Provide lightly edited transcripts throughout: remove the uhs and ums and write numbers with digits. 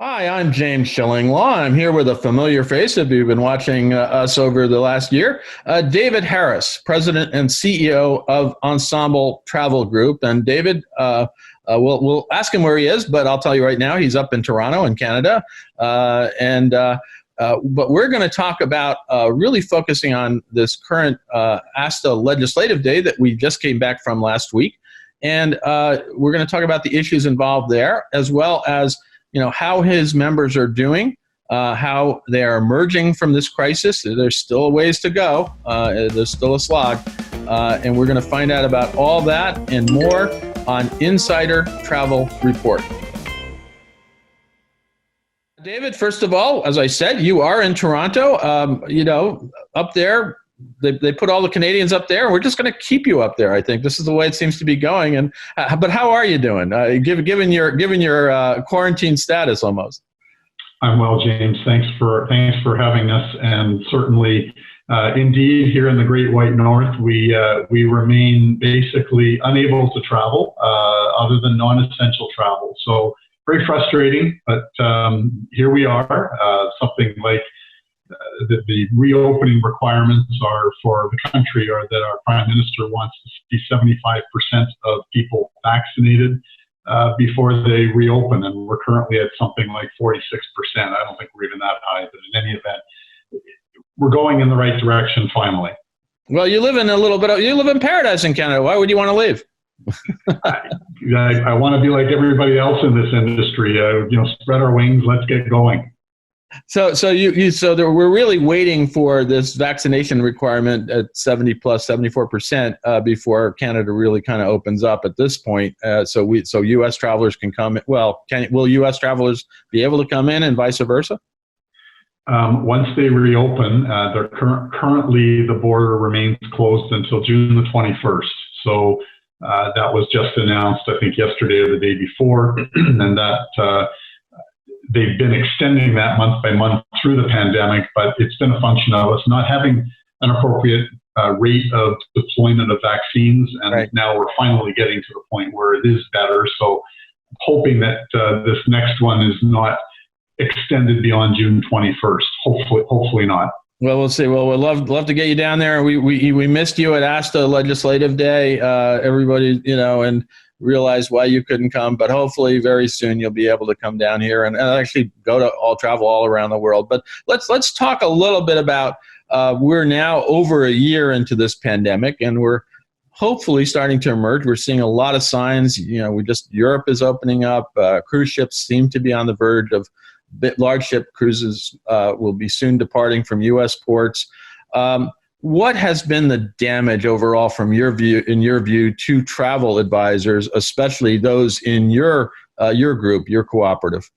Hi, I'm James Shillinglaw. I'm here with a familiar face if you've been watching us over the last year. David Harris, President and CEO of Ensemble Travel Group. And David, we'll ask him where he is, but I'll tell you right now, he's up in Toronto in Canada. But we're going to talk about really focusing on this current ASTA legislative day that we just came back from last week. And we're going to talk about the issues involved there, as well as how his members are doing, how they are emerging from this crisis. There's still a ways to go. There's still a slog. And we're going to find out about all that and more on Insider Travel Report. David, first of all, as I said, you are in Toronto. Up there, they put all the Canadians up there. We're just going to keep you up there. I think this is the way it seems to be going. And but how are you doing? Given your quarantine status, almost. I'm well, James. Thanks for having us. And certainly, indeed, here in the Great White North, we remain basically unable to travel, other than non-essential travel. So very frustrating. But here we are. Something like. The reopening requirements are for the country are that our Prime Minister wants to see 75% of people vaccinated before they reopen, and we're currently at something like 46%. I don't think we're even that high, but in any event, we're going in the right direction finally. Well, you live in paradise in Canada. Why would you want to leave? I want to be like everybody else in this industry. Spread our wings. Let's get going. So we're really waiting for this vaccination requirement at 74% before Canada really kind of opens up at this point. So U.S. travelers can come. Well, will U.S. travelers be able to come in and vice versa? Once they reopen, currently the border remains closed until June the 21st. So that was just announced, I think, yesterday or the day before, and that. They've been extending that month by month through the pandemic, but it's been a function of us not having an appropriate rate of deployment of vaccines. And right. Now we're finally getting to the point where it is better. So hoping that this next one is not extended beyond June 21st. Hopefully not. Well, we'll see. Well, we'd love to get you down there. We missed you at ASTA Legislative Day. Everybody, and realize why you couldn't come, but hopefully very soon you'll be able to come down here and actually go to travel all around the world. But let's talk a little bit about we're now over a year into this pandemic, and we're hopefully starting to emerge. We're seeing a lot of signs. Europe is opening up. Cruise ships seem to be on the verge of large ship cruises will be soon departing from U.S. ports. What has been the damage overall from your view, to travel advisors, especially those in your group, your cooperative?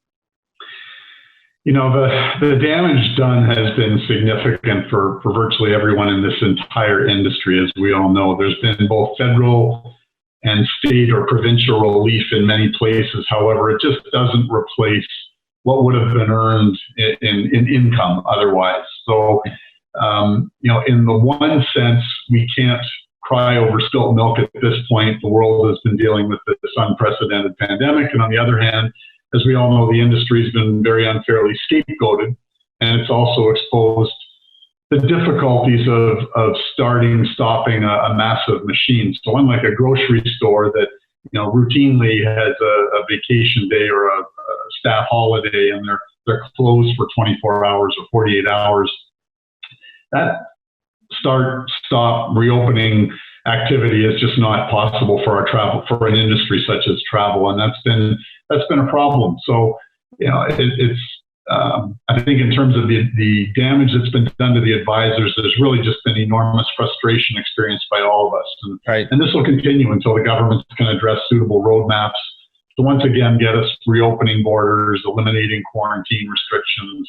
The damage done has been significant for virtually everyone in this entire industry, as we all know. There's been both federal and state or provincial relief in many places. However, it just doesn't replace what would have been earned in income otherwise. So, in the one sense, we can't cry over spilt milk at this point. The world has been dealing with this unprecedented pandemic. And on the other hand, as we all know, the industry has been very unfairly scapegoated, and it's also exposed the difficulties of stopping a massive machine. So unlike a grocery store that routinely has a vacation day or a staff holiday, and they're closed for 24 hours or 48 hours, that stop, reopening activity is just not possible for an industry such as travel, and that's been a problem. So, I think in terms of the damage that's been done to the advisors, there's really just been enormous frustration experienced by all of us, and right. And this will continue until the government can address suitable roadmaps to once again get us reopening borders, eliminating quarantine restrictions,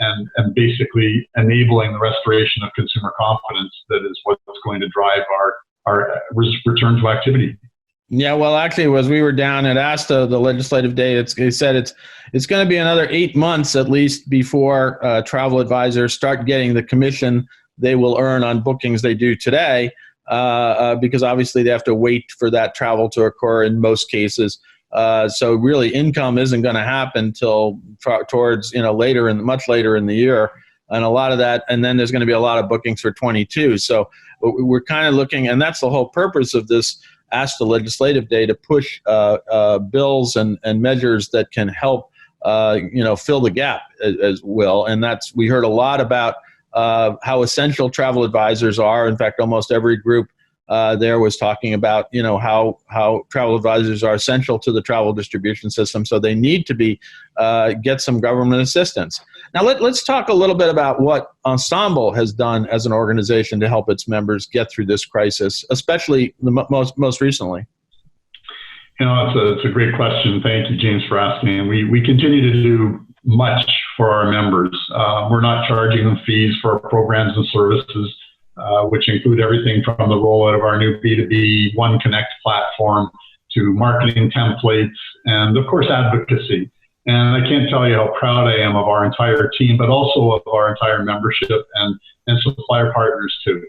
and basically enabling the restoration of consumer confidence. That is what's going to drive our return to activity. Yeah, well, actually, as we were down at ASTA, the legislative day, it said it's going to be another 8 months at least before travel advisors start getting the commission they will earn on bookings they do today, because obviously they have to wait for that travel to occur in most cases. So really, income isn't going to happen till towards much later in the year, and a lot of that. And then there's going to be a lot of bookings for 22. So we're kind of looking, and that's the whole purpose of this Ask the Legislative Day, to push bills and measures that can help fill the gap as well. And we heard a lot about how essential travel advisors are. In fact, almost every group there was talking about, how travel advisors are essential to the travel distribution system. So they need to be get some government assistance. Now let's talk a little bit about what Ensemble has done as an organization to help its members get through this crisis, especially most recently. It's a great question. Thank you, James, for asking. We continue to do much for our members. We're not charging them fees for our programs and services, which include everything from the rollout of our new B2B One Connect platform to marketing templates and, of course, advocacy. And I can't tell you how proud I am of our entire team, but also of our entire membership and supplier partners too.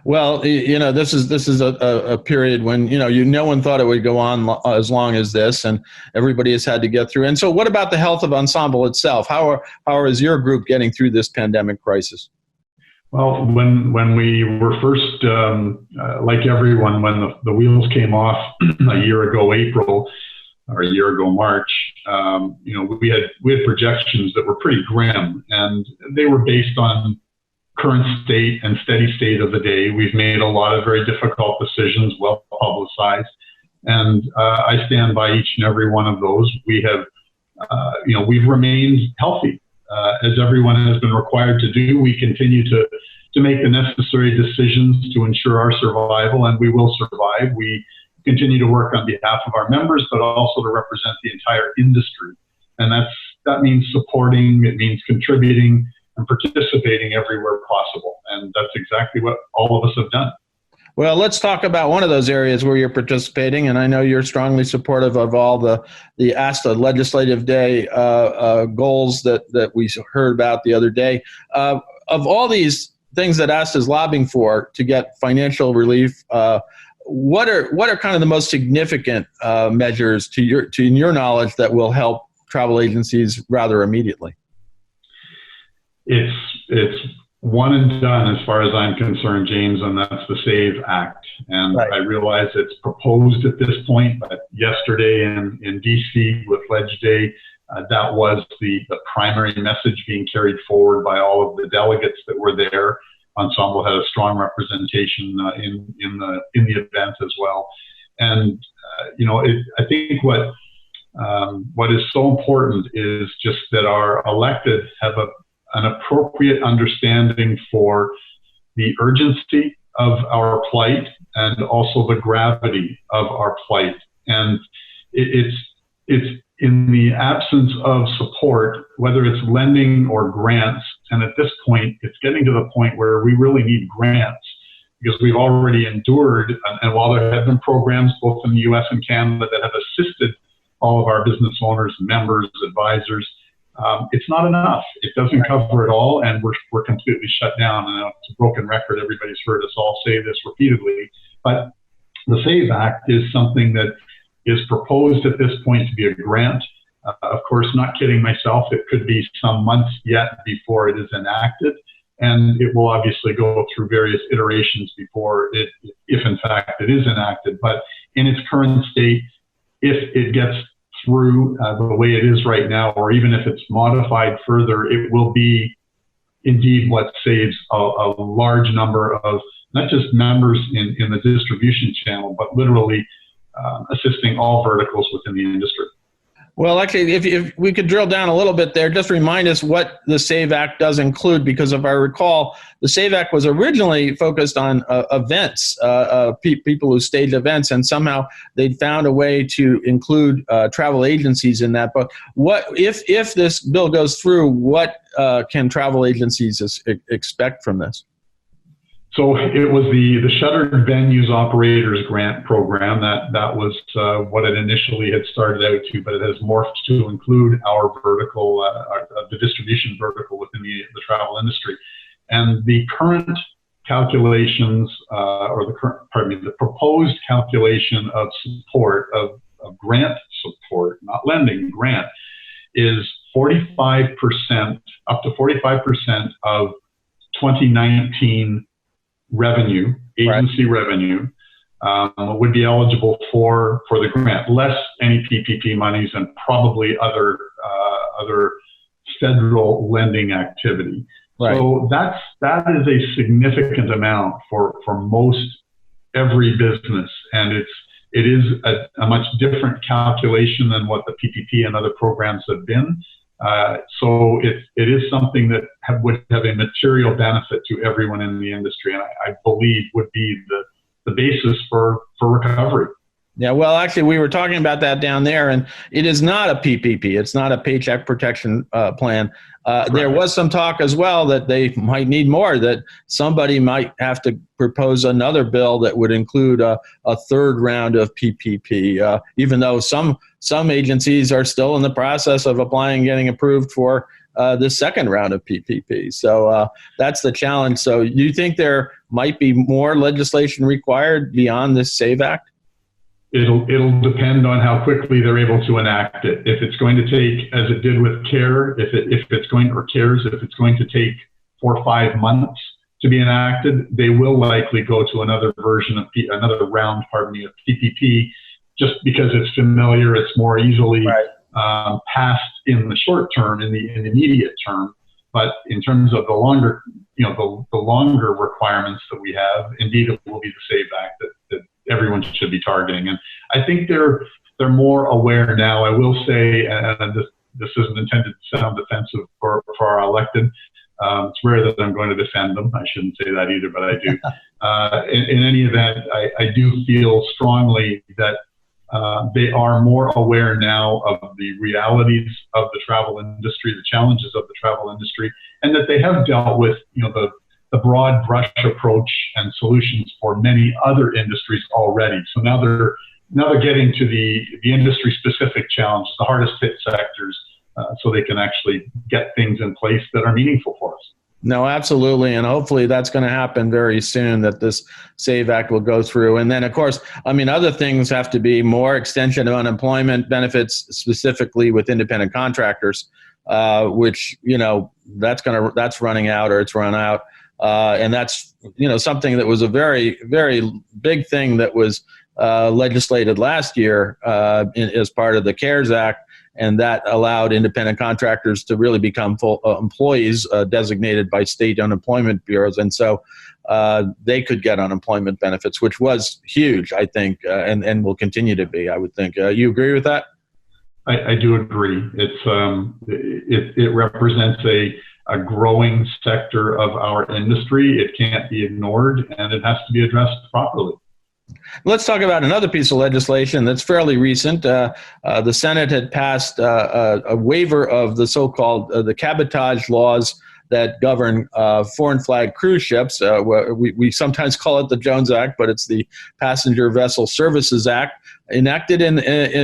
Well, this is a period when no one thought it would go on as long as this, and everybody has had to get through. And so, what about the health of Ensemble itself? How is your group getting through this pandemic crisis? Well, when we were first, like everyone, when the wheels came off a year ago, April, or a year ago, March, we had projections that were pretty grim, and they were based on current state and steady state of the day. We've made a lot of very difficult decisions, well publicized, and I stand by each and every one of those. We have, we've remained healthy, as everyone has been required to do. We continue to make the necessary decisions to ensure our survival, and we will survive. We continue to work on behalf of our members, but also to represent the entire industry. And that means supporting, it means contributing, and participating everywhere possible. And that's exactly what all of us have done. Well, let's talk about one of those areas where you're participating, and I know you're strongly supportive of all the Ask the Legislative Day goals that we heard about the other day. Of all these things that ASTA is lobbying for to get financial relief, what are kind of the most significant measures to your knowledge that will help travel agencies rather immediately? It's one and done as far as I'm concerned, James, and that's the SAVE Act. And right. I realize it's proposed at this point, but yesterday in DC with Ledge Day, that was the primary message being carried forward by all of the delegates that were there. Ensemble had a strong representation in the event as well. And I think what is so important is just that our elected have an appropriate understanding for the urgency of our plight and also the gravity of our plight. And it's in the absence of support, whether it's lending or grants, and at this point, it's getting to the point where we really need grants because we've already endured, and while there have been programs both in the US and Canada that have assisted all of our business owners, members, advisors, it's not enough. It doesn't cover it all, and we're completely shut down. And it's a broken record. Everybody's heard us all say this repeatedly. But the SAVE Act is something that is proposed at this point to be a grant. Of course, not kidding myself, it could be some months yet before it is enacted. And it will obviously go through various iterations before if in fact it is enacted. But in its current state, if it gets through the way it is right now, or even if it's modified further, it will be indeed what saves a large number of not just members in the distribution channel, but literally assisting all verticals within the industry. Well, actually, if we could drill down a little bit there, just remind us what the SAVE Act does include, because if I recall, the SAVE Act was originally focused on events, people who stage events, and somehow they'd found a way to include travel agencies in that. But what if this bill goes through, what can travel agencies expect from this? So it was the Shuttered Venues Operators Grant Program. That was what it initially had started out to, but it has morphed to include our vertical, the distribution vertical within the travel industry. And the current calculations, the proposed calculation of support of of grant support, not lending, grant, is 45%, up to 45% of 2019 revenue, agency revenue, would be eligible for the grant, less any PPP monies and probably other federal lending activity. Right. So that is a significant amount for most every business, and it is a much different calculation than what the PPP and other programs have been. So it is something that would have a material benefit to everyone in the industry, and I believe would be the basis for recovery. Yeah, well, actually, we were talking about that down there, and it is not a PPP. It's not a Paycheck Protection Plan. There was some talk as well that they might need more, that somebody might have to propose another bill that would include a third round of PPP, even though some agencies are still in the process of applying and getting approved for the second round of PPP. So that's the challenge. So do you think there might be more legislation required beyond this SAVE Act? It'll depend on how quickly they're able to enact it. If it's going to take, as it did with CARE, if it's going to take 4 or 5 months to be enacted, they will likely go to another version of another round, of PPP, just because it's familiar, it's more easily passed in the short term, in the immediate term. But in terms of the longer, the longer requirements that we have, indeed, it will be the SAVE Act that everyone should be targeting. And I think they're more aware now. I will say, and this isn't intended to sound defensive for our elected. It's rare that I'm going to defend them. I shouldn't say that either, but I do. In any event, I do feel strongly that they are more aware now of the realities of the travel industry, the challenges of the travel industry, and that they have dealt with, the broad brush approach and solutions for many other industries already. So now they're getting to the industry specific challenges, the hardest hit sectors, so they can actually get things in place that are meaningful for us. No, absolutely. And hopefully that's going to happen very soon, that this SAVE Act will go through. And then, of course, other things have to be more extension of unemployment benefits, specifically with independent contractors, which, that's running out, or it's run out. And that's, something that was a very, very big thing that was legislated last year as part of the CARES Act. And that allowed independent contractors to really become full employees designated by state unemployment bureaus. And so they could get unemployment benefits, which was huge, I think, and will continue to be, I would think. You agree with that? I do agree. It represents a growing sector of our industry. It can't be ignored, and it has to be addressed properly. Let's talk about another piece of legislation that's fairly recent. The Senate had passed a waiver of the so-called the cabotage laws that govern foreign flag cruise ships. We sometimes call it the Jones Act, but it's the Passenger Vessel Services Act, enacted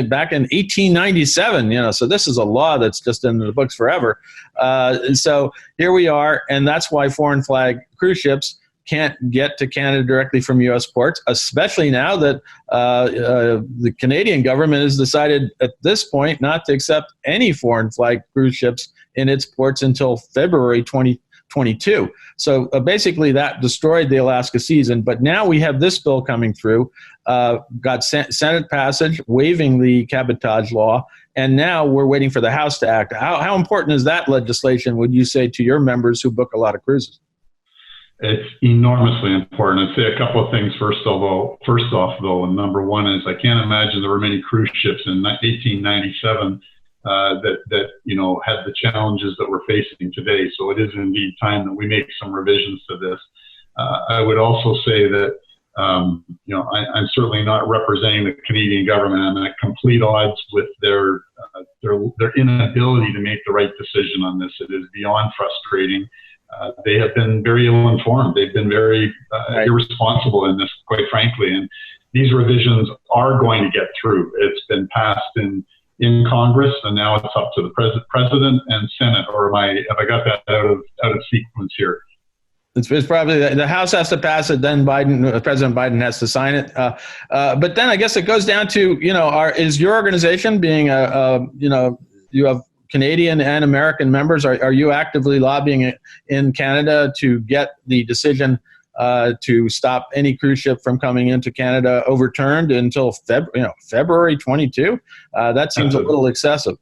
back in 1897. So this is a law that's just in the books forever. And so here we are, and that's why foreign flag cruise ships can't get to Canada directly from U.S. ports, especially now that the Canadian government has decided at this point not to accept any foreign flag cruise ships in its ports until February 2022. So basically that destroyed the Alaska season. But now we have this bill coming through, got Senate passage, waiving the cabotage law, and now we're waiting for the House to act. How important is that legislation, would you say, to your members who book a lot of cruises? It's enormously important. I'd say a couple of things first off, though, and number one is I can't imagine there were many cruise ships in 1897 that had the challenges that we're facing today. So it is indeed time that we make some revisions to this. I would also say that I'm certainly not representing the Canadian government. I'm at complete odds with their inability to make the right decision on this. It is beyond frustrating. They have been very ill-informed. They've been very irresponsible in this, quite frankly. And these revisions are going to get through. It's been passed in Congress, and now it's up to the President and Senate. Or have I got that out of sequence here? It's probably the House has to pass it, then President Biden has to sign it. But then I guess it goes down to, is your organization being you have Canadian and American members. Are you actively lobbying in Canada to get the decision to stop any cruise ship from coming into Canada overturned until February 22? That seems a little excessive.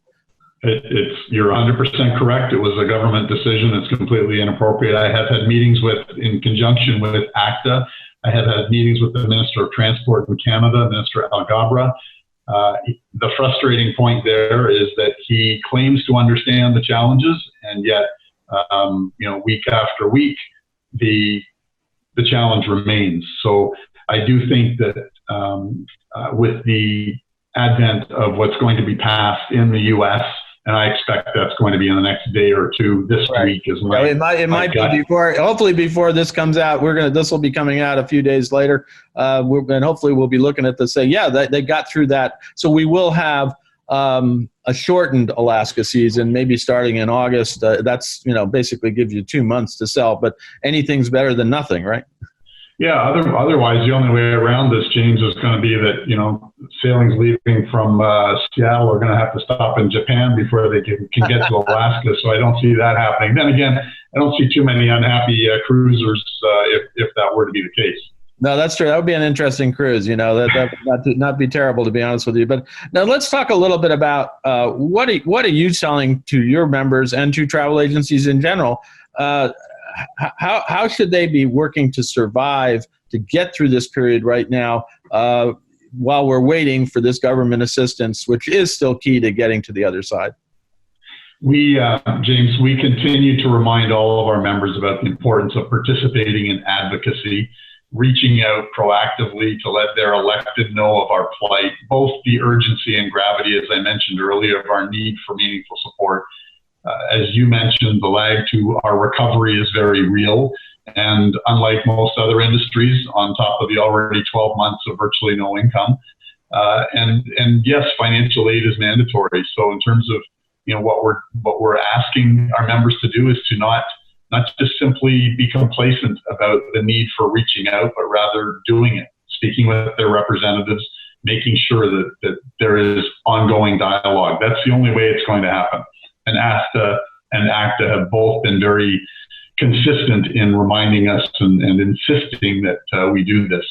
You're 100% correct. It was a government decision. It's completely inappropriate. I have had meetings in conjunction with ACTA. I have had meetings with the Minister of Transport in Canada, Minister Alghabra. The frustrating point there is that he claims to understand the challenges, and yet, week after week, the challenge remains. So I do think that with the advent of what's going to be passed in the U.S., and I expect that's going to be in the next day or two, this week is my. It might be before. Hopefully, before this comes out, this will be coming out a few days later, and hopefully we'll be looking at this. Say, they got through that, so we will have a shortened Alaska season, maybe starting in August. That's basically gives you 2 months to sell, but anything's better than nothing, right? Yeah. Otherwise, the only way around this, James, is going to be that sailings leaving from Seattle are going to have to stop in Japan before they can get to Alaska. So I don't see that happening. Then again, I don't see too many unhappy cruisers if that were to be the case. No, that's true. That would be an interesting cruise. That would not be terrible, to be honest with you. But now let's talk a little bit about what are you selling to your members and to travel agencies in general. How should they be working to survive, to get through this period right now while we're waiting for this government assistance, which is still key to getting to the other side? James, we continue to remind all of our members about the importance of participating in advocacy, reaching out proactively to let their elected know of our plight, both the urgency and gravity, as I mentioned earlier, of our need for meaningful support. As you mentioned, the lag to our recovery is very real. And unlike most other industries, on top of the already 12 months of virtually no income, and yes, financial aid is mandatory. So in terms of what we're asking our members to do is to not just simply be complacent about the need for reaching out, but rather doing it, speaking with their representatives, making sure that there is ongoing dialogue. That's the only way it's going to happen. And ASTA and ACTA have both been very consistent in reminding us and insisting that we do this.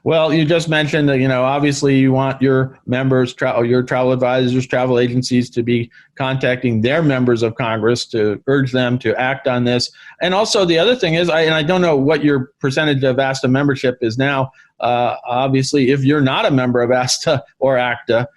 Well, you just mentioned that, obviously you want your members, your travel advisors, travel agencies to be contacting their members of Congress to urge them to act on this. And also the other thing is, I don't know what your percentage of ASTA membership is now. Obviously, if you're not a member of ASTA or ACTA,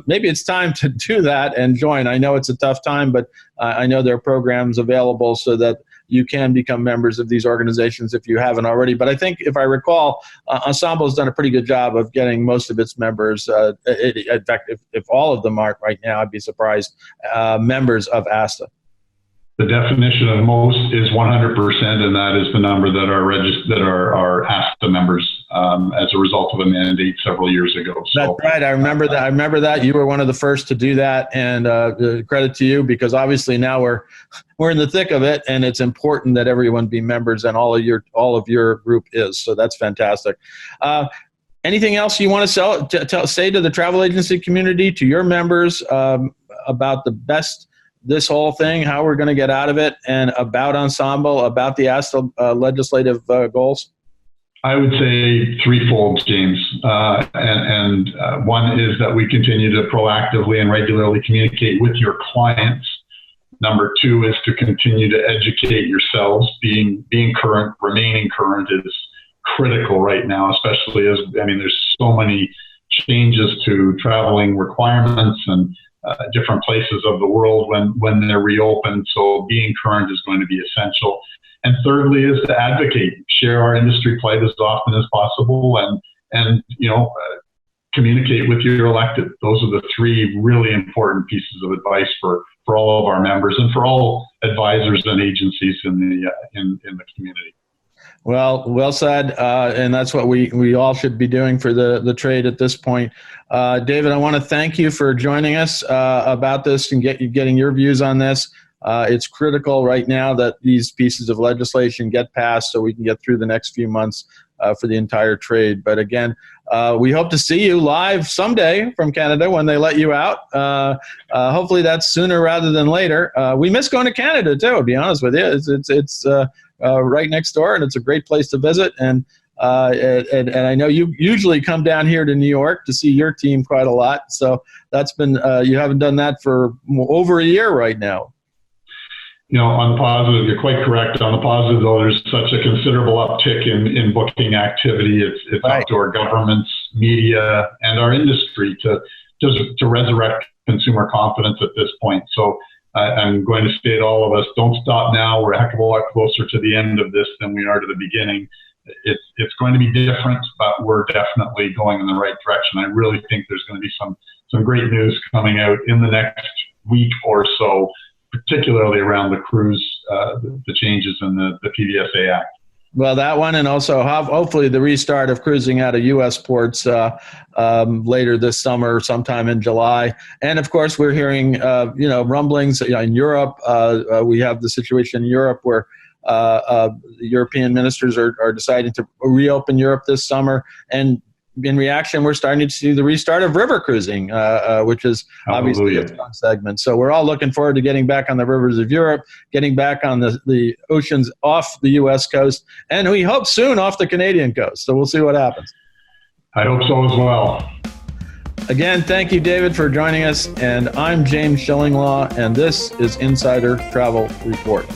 maybe it's time to do that and join. I know it's a tough time, but I know there are programs available so that you can become members of these organizations if you haven't already. But I think, if I recall, Ensemble has done a pretty good job of getting most of its members. In fact, if all of them aren't right now, I'd be surprised, members of ASTA. The definition of most is 100%, and that is the number that are ASTA members as a result of a mandate several years ago. So, that's right. I remember that. You were one of the first to do that, and credit to you, because obviously now we're in the thick of it, and it's important that everyone be members, and all of your group is. So that's fantastic. Anything else you want to say to the travel agency community, to your members, about this whole thing, how we're going to get out of it, and about Ensemble, about the ASTA legislative goals? I would say threefold, James. And one is that we continue to proactively and regularly communicate with your clients. Number two is to continue to educate yourselves. Being current, remaining current is critical right now, especially there's so many changes to traveling requirements and different places of the world when they're reopened. So being current is going to be essential. And thirdly is to advocate, share our industry plight as often as possible, and communicate with your elected. Those are the three really important pieces of advice for all of our members and for all advisors and agencies in the community. Well said, and that's what we all should be doing for the trade at this point. David, I want to thank you for joining us about this and getting your views on this. It's critical right now that these pieces of legislation get passed so we can get through the next few months for the entire trade. But again, we hope to see you live someday from Canada when they let you out. Hopefully that's sooner rather than later. We miss going to Canada too, to be honest with you. It's right next door, and it's a great place to visit. And I know you usually come down here to New York to see your team quite a lot. So that's been, you haven't done that for over a year right now. On the positive, you're quite correct. On the positive, though, there's such a considerable uptick in booking activity. It's right. Up to our governments, media, and our industry to resurrect consumer confidence at this point. So I'm going to state all of us, don't stop now. We're a heck of a lot closer to the end of this than we are to the beginning. It's going to be different, but we're definitely going in the right direction. I really think there's going to be some great news coming out in the next week or so, particularly around the cruise, the changes in the PVSA Act. Well, that one, and also hopefully the restart of cruising out of U.S. ports later this summer, sometime in July. And of course, we're hearing rumblings in Europe. We have the situation in Europe where the European ministers are deciding to reopen Europe this summer. And in reaction, we're starting to see the restart of river cruising, which is obviously a strong segment. So we're all looking forward to getting back on the rivers of Europe, getting back on the oceans off the U.S. coast, and we hope soon off the Canadian coast. So we'll see what happens. I hope so as well. Again, thank you, David, for joining us. And I'm James Shillinglaw, and this is Insider Travel Report.